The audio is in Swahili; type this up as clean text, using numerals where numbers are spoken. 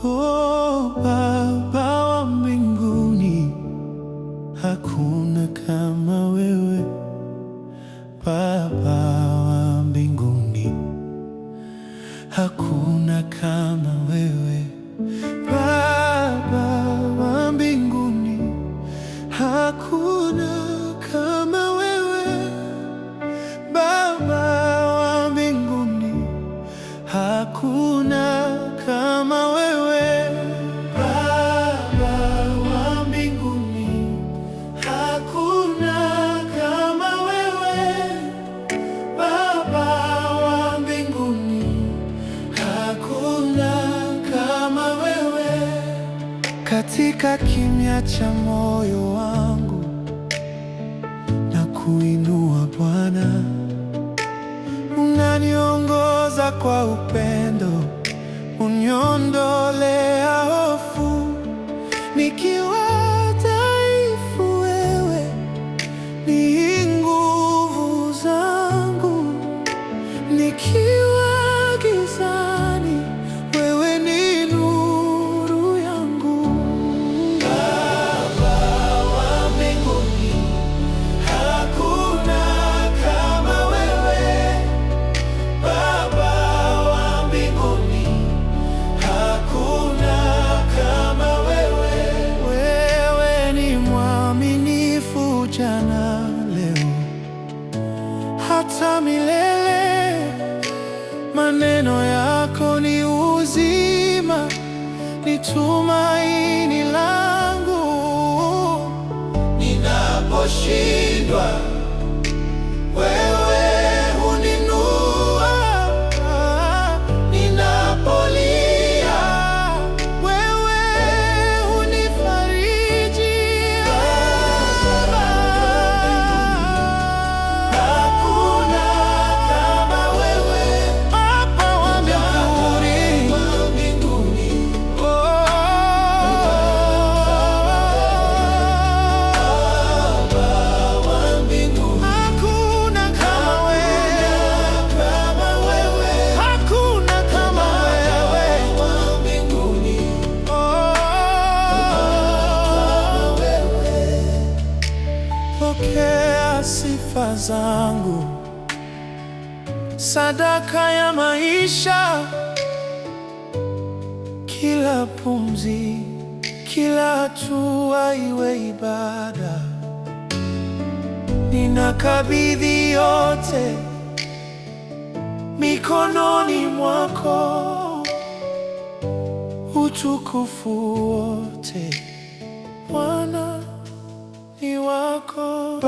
Oh, Baba wa mbinguni, hakuna kama wewe. Baba wa mbinguni, hakuna kama wewe. Baba wa mbinguni, hakuna kama wewe. Baba wa mbinguni, hakuna kama wewe. Baba wa mbinguni, hakuna kama wewe. Baba wa mbinguni, hakuna kama wewe. Katika kimya cha moyo wangu na kuinua Bwana, unaniongoza kwa upendo, uniondolea hofu. Nikiwa dhaifu, wewe ni nguvu zangu. Nikiwa gizani, wewe ni nuru yangu. Baba wa mbinguni, hakuna kama wewe. Baba wa mbinguni, hakuna kama wewe. Wewe ni mwaminifu jana, leo, hata milele. Maneno yako ni uzima, ni tumaini langu. Ninaposhindwa, wewe huninua. Ninapolia, wewe hunifariji. Baba, hakuna kama wewe. Baba wa mbinguni, hakuna kama wewe. Hakuna kama wewe. Pokea sifa zangu, sadaka ya maisha. Kila pumzi, kila hatua iwe ibada. Ninakabidhi yote mikononi mwako. Utukufu wote Bwana ni wako.